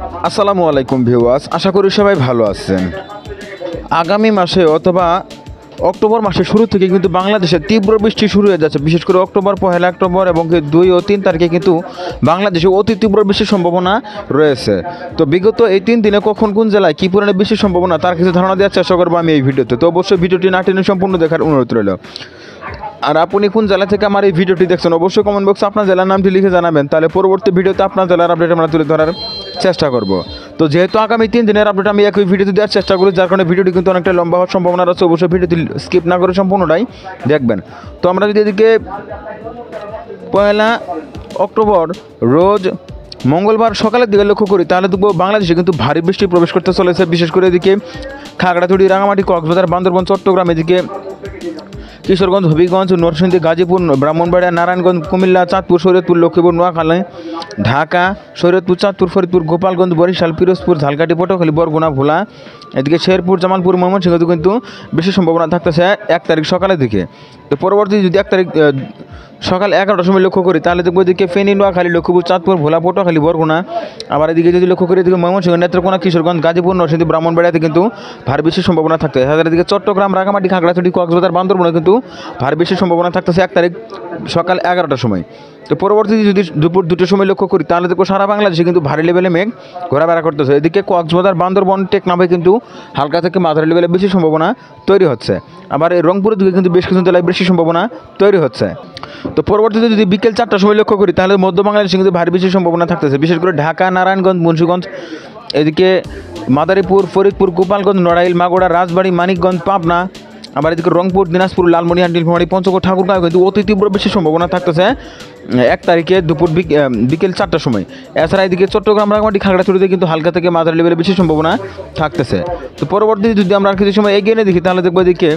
আসসালামু আলাইকুম ভিউয়ার্স, আশা করি সবাই ভালো আছেন। আগামী মাসে অথবা অক্টোবর মাসের শুরু থেকে কিন্তু বাংলাদেশে তীব্র বৃষ্টি শুরু হয়ে যাচ্ছে। বিশেষ করে পহেলা অক্টোবর এবং 2 ও 3 তারিখে কিন্তু বাংলাদেশে অতি তীব্র বৃষ্টির সম্ভাবনা রয়েছে। তো বিগত এই 3 দিনে কখন কোন জেলায় কী পরিমাণে বৃষ্টির সম্ভাবনা তার কিছু ধারণা দেওয়ার চেষ্টা করবো আমি এই ভিডিওতে। তো অবশ্যই ভিডিওটি না টেনে সম্পূর্ণ দেখার অনুরোধ রইল। আর আপনি কোন জেলা থেকে আমার এই ভিডিওটি দেখছেন অবশ্যই কমেন্ট বক্সে আপনার জেলার নামটি লিখে জানাবেন, তাহলে পরবর্তী ভিডিওতে আপনার জেলার আপডেট আমরা তুলে ধরার চেষ্টা করব। তো যেহেতু আগামী 3 দিনের আপডেট আমি একই ভিডিওতে দেওয়ার চেষ্টা করি, যার কারণে ভিডিওটি কিন্তু অনেকটা লম্বা হওয়ার সম্ভাবনা রয়েছে। অবশ্যই ভিডিওটি স্কিপ না করে সম্পূর্ণটাই দেখবেন। তো আমরা যদি এদিকে পহেলা অক্টোবর রোজ মঙ্গলবার সকালের দিকে লক্ষ্য করি, তাহলে দেখব বাংলাদেশে কিন্তু ভারী বৃষ্টি প্রবেশ করতে চলেছে। বিশেষ করে এদিকে খাগড়াছড়ি, রাঙামাটি, কক্সবাজার, বান্দরবান, চট্টগ্রাম, এদিকে কিশোরগঞ্জ, হবিগঞ্জ, নরসিংদী, গাজীপুর, ব্রাহ্মণবাড়িয়া, নারায়ণগঞ্জ, কুমিল্লা, চাঁদপুর, শরীয়তপুর, লক্ষ্মীপুর, নোয়াখালী, ঢাকা, শরীয়তপুর, চাঁদপুর, ফরিদপুর, গোপালগঞ্জ, বরিশাল, পিরোজপুর, ঝালকাঠি, পটুয়াখালী, বরগুনা, ভোলা, এদিকে শেরপুর, জামালপুর, ময়মনসিংহ কিন্তু বেশি সম্ভাবনা থাকতেছে 1 তারিখ সকালের দিকে। তো পরবর্তী যদি 1 তারিখ সকাল 11টার সময় লক্ষ্য করি, তাহলে দেখবো এদিকে ফেনী, নোয়াখালী, লক্ষ্মীপুর, চাঁদপুর, ভোলা, পটুয়াখালী, বরগুনা, আবার এদিকে যদি লক্ষ্য করি এদিকে ময়মনসিংহ, নেত্রকোনা, কিশোরগঞ্জ, গাজীপুর, নরসিংদী, ব্রাহ্মণবাড়িয়াতে কিন্তু ভারী বৃষ্টির সম্ভাবনা থাকতেছে। এদিকে চট্টগ্রাম, রাঙামাটি, খাগড়াছড়ি, কক্সবাজার, বান্দরবানে কিন্তু ভারী বৃষ্টির সম্ভাবনা থাকতেছে 1 তারিখ সকাল 11টার সময়। তো পরবর্তী যদি দুপুর 2টোর সময় লক্ষ্য করি, তাহলে দেখবো সারা বাংলাদেশে কিন্তু ভারী লেভেলে মেঘ ঘোরাফেরা করতেছে। এদিকে কক্সবাজার, বান্দরবান, টেকনাফে কিন্তু হালকা থেকে মাঝারি লেভেলে বেশি সম্ভাবনা তৈরি হচ্ছে। আবার এই রংপুরের দিকে কিন্তু বেশ কিছু জেলায় বেশি সম্ভাবনা তৈরি হচ্ছে। তো পরবর্তীতে যদি বিকেল 4টার সময় লক্ষ্য করি, তাহলে মধ্য বাংলাদেশে কিন্তু ভারী বৃষ্টির সম্ভাবনা থাকতেছে। বিশেষ করে ঢাকা, নারায়ণগঞ্জ, মুন্সিগঞ্জ, এদিকে মাদারীপুর, ফরিদপুর, গোপালগঞ্জ, নড়াইল, মাগুরা, রাজবাড়ী, মানিকগঞ্জ, পাবনা, আবার এদিকে রংপুর, দিনাজপুর, লালমনিরহাট, নীলফামারী, পঞ্চগড়, ঠাকুরগাঁও কিন্তু অতি তীব্র বৃষ্টির সম্ভাবনা থাকতেছে 1 তারিখে দুপুর বিকেল 4টার সময়। এছাড়া এদিকে চট্টগ্রাম, রাঙামাটি, খাগড়াছড়িতে কিন্তু হালকা থেকে মাঝারি লেভেলে বেশি সম্ভাবনা থাকতেছে। তো পরবর্তীতে যদি আমরা কিছু সময় এগিয়ে নিয়ে দেখি, তাহলে দেখবো এদিকে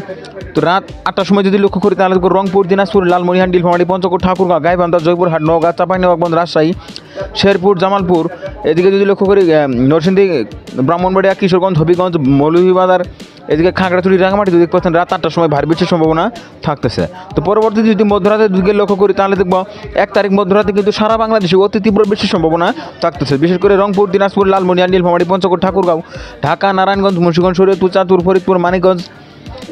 তো রাত 8টার সময় যদি লক্ষ্য করি, তাহলে দেখবো রংপুর, দিনাজপুর, লালমনিরহাট, নীলফামারী, পঞ্চগড়, ঠাকুরগাঁও, গাইবান্ধা, জয়পুরহাট, নওগাঁ, চাঁপাইনবাবগঞ্জ, রাজশাহী, শেরপুর, জামালপুর, এদিকে যদি লক্ষ্য করি নরসিংদী, ব্রাহ্মণবাড়িয়া, কিশোরগঞ্জ, হবিগঞ্জ, মৌলভীবাজার, এদিকে খাগড়াছড়ি, রাঙামাটি যদি পাচ্ছেন রাত 8টার সময় ভারী বৃষ্টির সম্ভাবনা থাকতেছে। তো পরবর্তীতে যদি মধ্যরাতের দিকে লক্ষ্য করি, তাহলে দেখবো 1 তারিখ মধ্যরাতে কিন্তু সারা বাংলাদেশে অতি তীব্র বৃষ্টির সম্ভাবনা থাকতেছে। বিশেষ করে রংপুর, দিনাজপুর, লালমনিরহাট, নীলফামারী, পঞ্চগড়, ঠাকুরগাঁও, ঢাকা, নারায়ণগঞ্জ, মুন্সিগঞ্জ, শরীয়তপুর, চাঁদপুর, ফরিদপুর, মানিকগঞ্জ,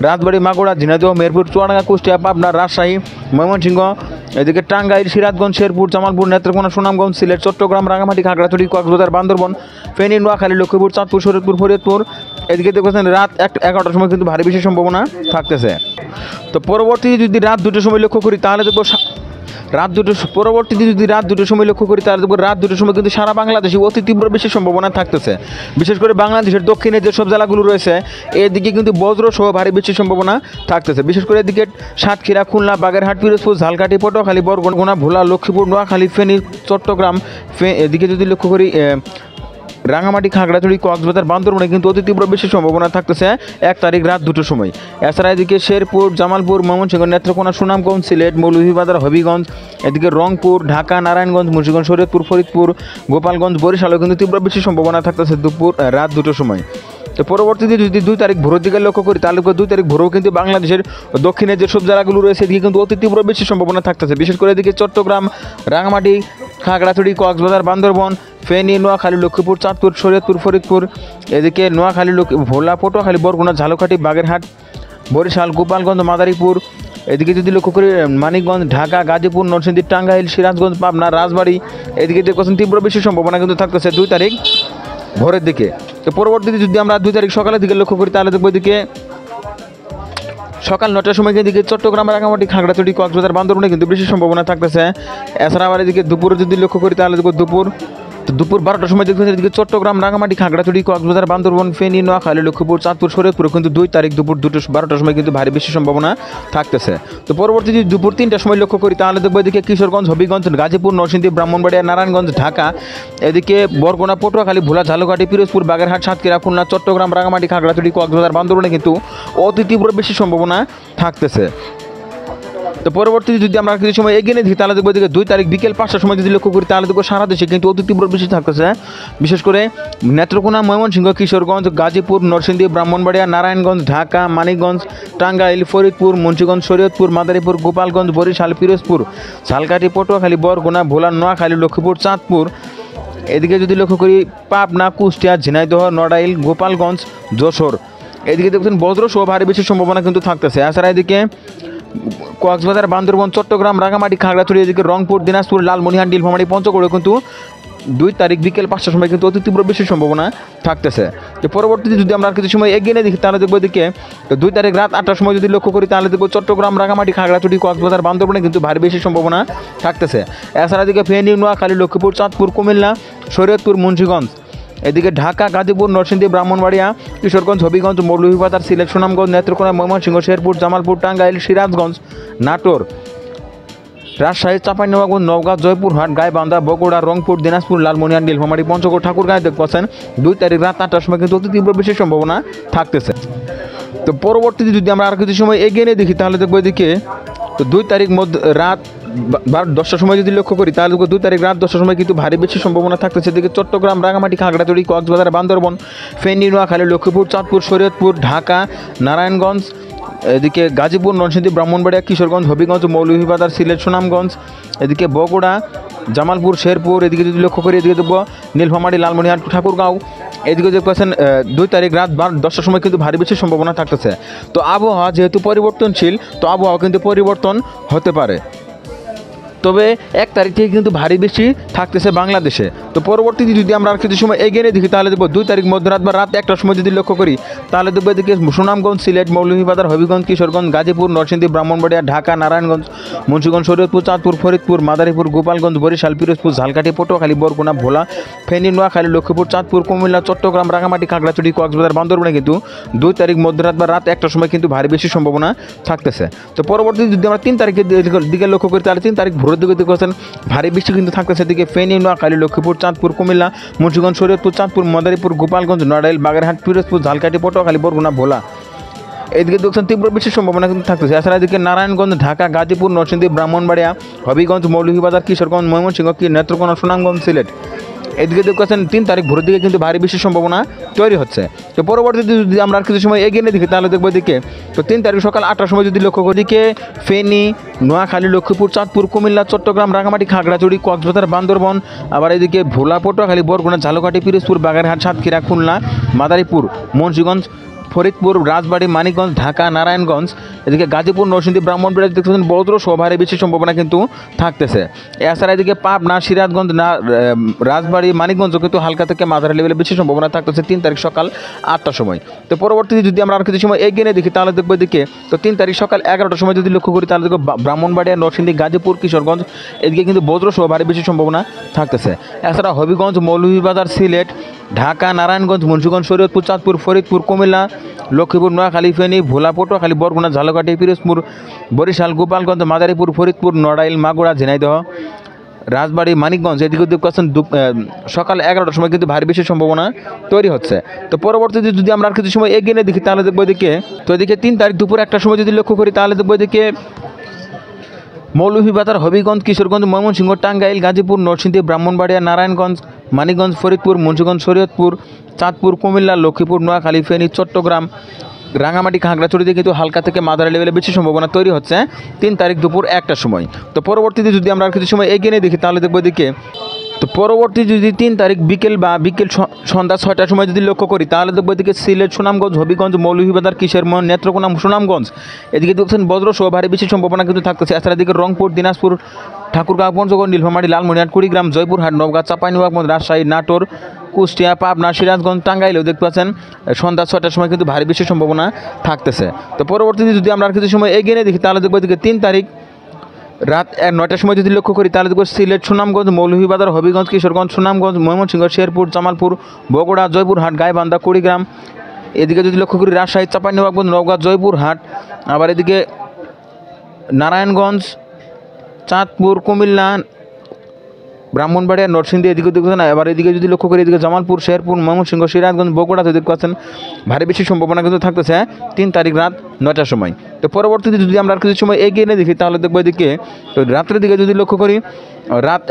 রাজবাড়ী, মাগুরা, ঝিনাইদহ, মেহেরপুর, চুয়াডাঙ্গা, কুষ্টিয়া, পাবনা, রাজশাহী, ময়মনসিংহ, এদিকে টাঙ্গাইল, সিরাজগঞ্জ, শেরপুর, জামালপুর, নেত্রকোনা, সুনামগঞ্জ, সিলেট, চট্টগ্রাম, রাঙামাটি, খাগড়াছড়ি, কক্সবাজার, বান্দরবান, ফেনী, নোয়াখালী, লক্ষ্মীপুর, চাঁদপুর, শরীয়তপুর, ফরিদপুর, এদিকে দেখছেন রাত 11টার সময় কিন্তু ভারী বৃষ্টির সম্ভাবনা থাকতেছে। তো পরবর্তী যদি রাত 2টোর সময় লক্ষ্য করি, তাহলে দেখবো রাত 2টোর সময় লক্ষ্য করি, তাহলে দেখবো রাত 2টোর সময় কিন্তু সারা বাংলাদেশে অতি তীব্র বৃষ্টির সম্ভাবনা থাকতেছে। বিশেষ করে বাংলাদেশের দক্ষিণে যেসব জেলাগুলো রয়েছে এদিকে কিন্তু বজ্র সহ ভারী বৃষ্টির সম্ভাবনা থাকতেছে। বিশেষ করে এদিকে সাতক্ষীরা, খুলনা, বাগেরহাট, পিরোজপুর, ঝালকাঠি, পটুয়াখালী, বরগুনা, ভোলা, লক্ষ্মীপুর, নোয়াখালী, ফেনী, চট্টগ্রাম, এদিকে যদি লক্ষ্য করি রাঙামাটি, খাগড়াছড়ি, কক্সবাজার, বান্দরবানে কিন্তু অতি তীব্র বৃষ্টির সম্ভাবনা থাকতেছে 1 তারিখ রাত 2টোর সময়। এছাড়া এদিকে শেরপুর, জামালপুর, ময়মনসিংহ, নেত্রকোনা, সুনামগঞ্জ, সিলেট, মৌলভীবাজার, হবিগঞ্জ, এদিকে রংপুর, ঢাকা, নারায়ণগঞ্জ, মুন্সিগঞ্জ, শরীয়তপুর, ফরিদপুর, গোপালগঞ্জ, বরিশালেও কিন্তু তীব্র বৃষ্টির সম্ভাবনা থাকতেছে রাত 2টোর সময়। তো পরবর্তীতে যদি 2 তারিখ ভোরের দিকে লক্ষ্য করি, তাহলে 2 তারিখ ভোরেও কিন্তু বাংলাদেশের দক্ষিণে যেসব জেলাগুলো রয়েছে এদিকে কিন্তু অতি তীব্র বৃষ্টির সম্ভাবনা থাকতেছে। বিশেষ করে এদিকে চট্টগ্রাম, রাঙামাটি, খাগড়াছড়ি, কক্সবাজার, বান্দরবান, ফেনী, নোয়াখালী, লক্ষ্মীপুর, চাঁদপুর, শরীয়তপুর, ফরিদপুর, এদিকে নোয়াখালী, ভোলা, পটুয়াখালী, বরগুনা, ঝালকাঠি, বাগেরহাট, বরিশাল, গোপালগঞ্জ, মাদারীপুর, এদিকে যদি লক্ষ্য করি মানিকগঞ্জ, ঢাকা, গাজীপুর, নরসিংদী, টাঙ্গাইল, সিরাজগঞ্জ, পাবনা, রাজবাড়ী, এদিকে দেখছেন তীব্র বৃষ্টির সম্ভাবনা কিন্তু থাকতেছে 2 তারিখ ভোরের দিকে। তো পরবর্তীতে যদি আমরা 2 তারিখ সকালের দিকে লক্ষ্য করি, তাহলে দেখবো এদিকে সকাল 9টার সময় এদিকে চট্টগ্রাম, রাঙামাটি, খাগড়াছড়ি, কক্সবাজার, বান্দরবানে কিন্তু বৃষ্টির সম্ভাবনা থাকতেছে। এছাড়া আবার এদিকে দুপুরে যদি লক্ষ্য করি, তাহলে দেখবো দুপুর 12টার সময় দেখবেন এদিকে চট্টগ্রাম, রাঙামাটি, খাগড়াছড়ি, কক্সবাজার, বান্দরবান, ফেনী, নোয়াখালী, লক্ষ্মীপুর, চাঁদপুর, শরীয়তপুর কিন্তু 2 তারিখ দুপুর 12টার সময় কিন্তু ভারী বৃষ্টির সম্ভাবনা থাকতেছে। তো পরবর্তী যদি দুপুর 3টার সময় লক্ষ্য করি, তাহলে দেখবো এদিকে কিশোরগঞ্জ, হবিগঞ্জ, গাজীপুর, নরসিংদী, ব্রাহ্মণবাড়িয়া, নারায়ণগঞ্জ, ঢাকা, এদিকে বরগুনা, পটুয়াখালী, ভোলা, ঝালকাঠি, পিরোজপুর, বাগেরহাট, সাতক্ষীরা, খুলনা, চট্টগ্রাম, রাঙামাটি, খাগড়াছড়ি, কক্সবাজার, বান্দরবানে কিন্তু অতি তীব্র বৃষ্টির সম্ভাবনা থাকতেছে। তো পরবর্তীতে যদি আমরা কিছু সময় এগিয়ে নিই, তাহলে দেখবো এদিকে 2 তারিখ বিকেল 5টার সময় যদি লক্ষ্য করি, তাহলে দেখবো সারা দেশে কিন্তু অতি তীব্র বৃষ্টি থাকতেছে। বিশেষ করে নেত্রকোনা, ময়মনসিংহ, কিশোরগঞ্জ, গাজীপুর, নরসিংদী, ব্রাহ্মণবাড়িয়া, নারায়ণগঞ্জ, ঢাকা, মানিকগঞ্জ, টাঙ্গাইল, ফরিদপুর, মুন্সিগঞ্জ, শরীয়তপুর, মাদারীপুর, গোপালগঞ্জ, বরিশাল, পিরোজপুর, ঝালকাঠি, পটুয়াখালী, বরগুনা, ভোলা, নোয়াখালী, লক্ষ্মীপুর, চাঁদপুর, এদিকে যদি লক্ষ্য করি পাবনা, কুষ্টিয়া, ঝিনাইদহ, নড়াইল, গোপালগঞ্জ, যশোর, এদিকে দেখছেন বজ্র সহ ভারী বৃষ্টির সম্ভাবনা কিন্তু থাকতেছে। এছাড়া এদিকে কক্সবাজার, বান্দরবান, চট্টগ্রাম, রাঙামাটি, খাগড়াছড়ি, এদিকে রংপুর, দিনাজপুর, লালমনিরহাট, নীলফামারী, পঞ্চগড়ে কিন্তু 2 তারিখ বিকেল 5টার সময় কিন্তু অতি তীব্র বৃষ্টির সম্ভাবনা থাকতেছে। তো পরবর্তীতে যদি আমরা কিছু সময় এগিয়ে নিয়ে দেখি তাহলে দেখবো এদিকে 2 তারিখ রাত 8টার সময় যদি লক্ষ্য করি তাহলে দেখবো চট্টগ্রাম, রাঙামাটি, খাগড়াছড়ি, কক্সবাজার, বান্দরবানে কিন্তু ভারী বৃষ্টির সম্ভাবনা থাকতেছে। এছাড়া এদিকে ফেনী, নোয়াখালী, লক্ষ্মীপুর, চাঁদপুর, কুমিল্লা, শরীয়তপুর, মুন্সিগঞ্জ, এদিকে ঢাকা, গাজীপুর, নরসিংদী, ব্রাহ্মণবাড়িয়া, কিশোরগঞ্জ, হবিগঞ্জ, মৌলভীবাজার, সিলেট, সুনামগঞ্জ, নেত্রকোনা, ময়মনসিংহ, শেরপুর, জামালপুর, টাঙ্গাইল, সিরাজগঞ্জ, নাটোর, রাজশাহী, চাঁপাইনবাবগঞ্জ, নওগাঁ, জয়পুরহাট, গাইবান্ধা, বগুড়া, রংপুর, দিনাজপুর, লালমনিরহাট, নীলফামারী, পঞ্চগড়, ঠাকুরগাঁয়ে দেখতে পাচ্ছেন 2 তারিখ রাত 8টার সময় কিন্তু অতি তীব্র বৃষ্টির সম্ভাবনা থাকতেছে। তো পরবর্তীতে যদি আমরা আর কিছু সময় এগিয়ে নিয়ে দেখি তাহলে দেখবো এদিকে 2 তারিখ রাত 10টার সময় যদি লক্ষ্য করি তাহলে 2 তারিখ রাত 10টার সময় কিন্তু ভারী বৃষ্টির সম্ভাবনা থাকতেছে। এদিকে চট্টগ্রাম, রাঙামাটি, খাগড়াছড়ি, কক্সবাজার, বান্দরবান, ফেনী, নোয়াখালী, লক্ষ্মীপুর, চাঁদপুর, শরীয়তপুর, ঢাকা, নারায়ণগঞ্জ, এদিকে গাজীপুর, নরসিংদী, ব্রাহ্মণবাড়িয়া, কিশোরগঞ্জ, হবিগঞ্জ, মৌলভীবাজার, সিলেট, সুনামগঞ্জ, এদিকে বগুড়া, জামালপুর, শেরপুর, এদিকে যদি লক্ষ্য করি এদিকে দেখবো নীলফামারী, লালমনিরহাট, ঠাকুরগাঁও, এদিকে দেখতে পাচ্ছেন 2 তারিখ রাত 10টার সময় কিন্তু ভারী বৃষ্টির সম্ভাবনা থাকতেছে। তো আবহাওয়া যেহেতু পরিবর্তনশীল, তো আবহাওয়া কিন্তু পরিবর্তন হতে পারে। তবে 1 তারিখ থেকে কিন্তু ভারী বৃষ্টি থাকতেছে বাংলাদেশে। তো পরবর্তীতে যদি আমরা আর কিছু সময় এগিয়ে দেখি তাহলে দেখবো 2 তারিখ মধ্যরাত বা রাত 1টার সময় যদি লক্ষ্য করি তাহলে দেখবো এদিকে সুনামগঞ্জ, সিলেট, মৌলভীবাজার, হবিগঞ্জ, কিশোরগঞ্জ, গাজীপুর, নরসিংদী, ব্রাহ্মণবাড়িয়া, ঢাকা, নারায়ণগঞ্জ, মুন্সিগঞ্জ, শরীয়তপুর, চাঁদপুর, ফরিদপুর, মাদারীপুর, গোপালগঞ্জ, বরিশাল, পিরোজপুর, ঝালকাঠি, পটুয়াখালী, বরগুনা, ভোলা, ফেনী, নোয়াখালী, লক্ষ্মীপুর, চাঁদপুর, কুমিল্লা, চট্টগ্রাম, রাঙামাটি, খাগড়াছড়ি, কক্সবাজার, বান্দরবানে কিন্তু 2 তারিখ মধ্যরাত বা রাত 1টার সময় কিন্তু ভারী বৃষ্টির সম্ভাবনা থাকতেছে। তো পরবর্তীতে যদি আমরা 3 তারিখের দিকে লক্ষ্য করি তাহলে 3 তারিখ ভোরের দিকে দেখতে ভারী বৃষ্টি কিন্তু থাকতেছে। এদিকে ফেনী, নোয়াখালী, লক্ষ্মীপুর, চাঁদপুর, কুমিল্লা, মুন্সিগঞ্জ, শরীয়তপুর, চাঁদপুর, মাদারীপুর, গোপালগঞ্জ, নড়াইল, বাগেরহাট, পিরোজপুর, ঝালকাঠি, পটুয়াখালী, বরগুনা, ভোলা, এদিকে দেখছেন তীব্র বৃষ্টির সম্ভাবনা কিন্তু থাকতেছে। এছাড়া এদিকে নারায়ণগঞ্জ, ঢাকা, গাজীপুর, নরসিংদী, ব্রাহ্মণবাড়িয়া, হবিগঞ্জ, মৌলভীবাজার, কিশোরগঞ্জ, ময়মনসিংহ, নেত্রকোনা, সুনামগঞ্জ, সিলেট, এদিকে দেখছেন 3 তারিখ ভোরের দিকে কিন্তু ভারী বৃষ্টির সম্ভাবনা তৈরি হচ্ছে। তো পরবর্তীতে যদি আমরা আর কিছু সময় এগিয়ে নিয়ে দেখি তাহলে দেখবো এদিকে 3 তারিখ সকাল 8টার সময় যদি লক্ষ্য করি এদিকে ফেনী, নোয়াখালী, লক্ষ্মীপুর, চাঁদপুর, কুমিল্লা, চট্টগ্রাম, রাঙামাটি, খাগড়াছড়ি, কক্সবাজার, বান্দরবান, আবার এদিকে ভোলা, পটুয়াখালী, বরগুনা, ঝালকাঠি, পিরোজপুর, বাগেরহাট, সাতক্ষীরা, খুলনা, মাদারীপুর, মুন্সিগঞ্জ, ফরিদপুর, রাজবাড়ী, মানিকগঞ্জ, ঢাকা, নারায়ণগঞ্জ, এদিকে গাজীপুর, নরসিংদী, ব্রাহ্মণবাড়িয়া দেখতেছেন বজ্র সহ ভারী বৃষ্টির সম্ভাবনা কিন্তু থাকতেছে। এছাড়া এদিকে পাবনা, সিরাজগঞ্জ, রাজবাড়ী, মানিকগঞ্জ কিন্তু হালকা থেকে মাঝারি লেভেলে বৃষ্টির সম্ভাবনা থাকতেছে 3 তারিখ সকাল 8টার সময়। তো পরবর্তীতে যদি আমরা আর কিছু সময় এগিয়ে নিয়ে দেখি তাহলে দেখবো এদিকে 3 তারিখ সকাল 11টার সময় যদি লক্ষ্য করি তাহলে দেখবো ব্রাহ্মণবাড়িয়া, নরসিংদী, গাজীপুর, কিশোরগঞ্জ, এদিকে কিন্তু বজ্র সহ ভারী বৃষ্টির সম্ভাবনা থাকতেছে। এছাড়া হবিগঞ্জ, মৌলভীবাজার, সিলেট, ঢাকা, নারায়ণগঞ্জ, মুন্সিগঞ্জ, শরীয়তপুর, চাঁদপুর, ফরিদপুর, কুমিল্লা, লক্ষ্মীপুর, নোয়াখালী, ফেনী, ভোলা, পটুয়াখালী, বরগুনা, ঝালকাঠি, পিরোজপুর, বরিশাল, গোপালগঞ্জ, মাদারীপুর, ফরিদপুর, নড়াইল, মাগুরা, ঝিনাইদহ, রাজবাড়ী, মানিকগঞ্জ, এদিকে দেখছেন সকাল 11টার সময় কিন্তু ভারী বৃষ্টির সম্ভাবনা তৈরি হচ্ছে। তো পরবর্তীতে যদি আমরা আর কিছু সময় এগিয়ে নিয়ে দেখি তাহলে দেখবো এদিকে 3 তারিখ দুপুর 1টার সময় যদি লক্ষ্য করি তাহলে দেখবো এদিকে মৌলভীবাজার, হবিগঞ্জ, কিশোরগঞ্জ, ময়মনসিংহ, টাঙ্গাইল, গাজীপুর, নরসিংদী, ব্রাহ্মণবাড়িয়া, নারায়ণগঞ্জ, মানিকগঞ্জ, ফরিদপুর, মুন্সিগঞ্জ, শরীয়তপুর, চাঁদপুর, কুমিল্লা, লক্ষ্মীপুর, নোয়াখালী, ফেনী, চট্টগ্রাম, রাঙামাটি, খাগড়াছড়িতে কিন্তু হালকা থেকে মাঝারি লেভেলে বেশি সম্ভাবনা তৈরি হচ্ছে 3 তারিখ দুপুর 1টার সময়। তো পরবর্তীতে যদি আমরা আর কিছু সময় এগিয়ে নিয়ে দেখি তাহলে দেখবো এদিকে পরবর্তী যদি 3 তারিখ বিকেল সন্ধ্যা 6টার সময় যদি লক্ষ্য করি তাহলে দেখবো এদিকে সিলেট, সুনামগঞ্জ, হবিগঞ্জ, মৌলভীবাজার, কিশোরগঞ্জ, নেত্রকোনা, সুনামগঞ্জ, এদিকে দেখছেন বজ্র সহ ভারী বেশি সম্ভাবনা কিন্তু থাকতেছে। এছাড়া এদিকে রংপুর, দিনাজপুর, ঠাকুরগাঁও, পঞ্চগড়, নীলফামারী, লালমনিরহাট, কুড়িগ্রাম, জয়পুরহাট, নওগাঁ, চাঁপাইনবাবগঞ্জ, রাজশাহী, নাটোর, কুষ্টিয়া, পাবনা, সিরাজগঞ্জ, টাঙ্গাইলেও দেখতে পাচ্ছেন সন্ধ্যা 6টার সময় কিন্তু ভারী বেশি সম্ভাবনা থাকতেছে। তো পরবর্তীতে যদি আমরা আর কিছু সময় এগিয়ে নিয়ে দেখি তাহলে দেখবো এদিকে 3 তারিখ রাত 9টার সময় যদি লক্ষ্য করি তাহলে দেখবো সিলেট, সুনামগঞ্জ, মৌলভীবাজার, হবিগঞ্জ, কিশোরগঞ্জ, সুনামগঞ্জ, ময়মনসিংহ, শেরপুর, জামালপুর, বগুড়া, জয়পুরহাট, গাইবান্ধা, কুড়িগ্রাম, এদিকে যদি লক্ষ্য করি রাজশাহী, চাঁপাইনবাবগঞ্জ, নওগাঁ, জয়পুরহাট, আবার এদিকে নারায়ণগঞ্জ, চাঁদপুর, কুমিল্লা, ব্রাহ্মণবাড়িয়া, নরসিংদী, এদিকে দেখছেন। এবার এদিকে যদি লক্ষ্য করি এদিকে জামালপুর, শেরপুর, ময়মনসিংহ, সিরাজগঞ্জ, বগুড়া দেখতে পাচ্ছেন ভারী বেশি সম্ভাবনা কিন্তু থাকতেছে 3 তারিখ রাত 9টার সময়। তো পরবর্তীতে যদি আমরা আর কিছু সময় এগিয়ে নিয়ে দেখি তাহলে দেখবো এদিকে রাত্রের দিকে যদি লক্ষ্য করি রাত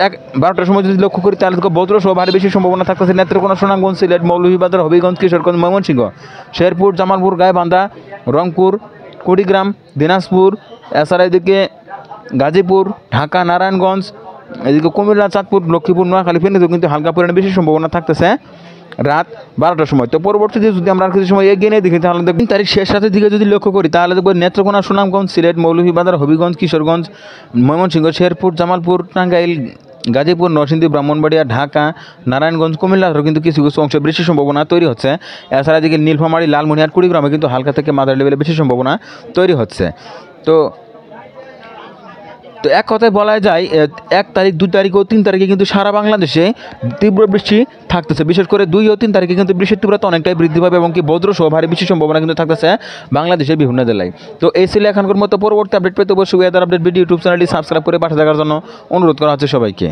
12টার সময় যদি লক্ষ্য করি তাহলে দেখো বজ্র সহ ভারী বেশি সম্ভাবনা থাকতেছে নেত্রকোনা, সুনামগঞ্জ, সিলেট, মৌলভীবাজার, হবিগঞ্জ, কিশোরগঞ্জ, ময়মনসিংহ, শেরপুর, জামালপুর, গাইবান্ধা, রংপুর, কুড়িগ্রাম, দিনাজপুর, এছাড়া এদিকে গাজীপুর, ঢাকা, নারায়ণগঞ্জ, এদিকে কুমিল্লা, চাঁদপুর, লক্ষ্মীপুর, নোয়াখালী, ফেনীতেও কিন্তু হালকা পরিমাণে বেশি সম্ভাবনা থাকতেছে রাত 12টার সময়। তো পরবর্তীতে যদি আমরা আর কিছু সময় এগিয়ে নিয়ে দেখি তাহলে দেখুন তারিখ শেষ রাতের দিকে যদি লক্ষ্য করি তাহলে দেখব নেত্রকোনা, সুনামগঞ্জ, সিলেট, মৌলভীবাজার, হবিগঞ্জ, কিশোরগঞ্জ, ময়মনসিংহ, শেরপুর, জামালপুর, টাঙ্গাইল, গাজীপুর, নরসিংদী, ব্রাহ্মণবাড়িয়া, ঢাকা, নারায়ণগঞ্জ, কুমিল্লারও কিন্তু কিছু কিছু অংশে বেশি সম্ভাবনা তৈরি হচ্ছে। এছাড়া এদিকে নীলফামারী, লালমনিরহাট, কুড়িগ্রামে কিন্তু হালকা থেকে মাঝারি লেভেলে বেশি সম্ভাবনা তৈরি হচ্ছে। তো তো এক কথায় বলা যায় 1 তারিখ, 2 তারিখ ও 3 তারিখে কিন্তু সারা বাংলাদেশে তীব্র বৃষ্টি থাকতেছে। বিশেষ করে 2 ও 3 তারিখে কিন্তু বৃষ্টির তীব্রতা অনেকটাই বৃদ্ধি পাবে এবং কি বজ্রসহ ভারী বৃষ্টির সম্ভাবনা কিন্তু থাকতেছে বাংলাদেশের বিভিন্ন জেলায়। তো এই ছিল এখনকার মতো। পরবর্তী আপডেট পেতে অবশ্যই ওয়েদার আপডেট ভিডিও ইউটিউব চ্যানেলটি সাবস্ক্রাইব করে পাশে থাকার জন্য অনুরোধ করা হচ্ছে সবাইকে।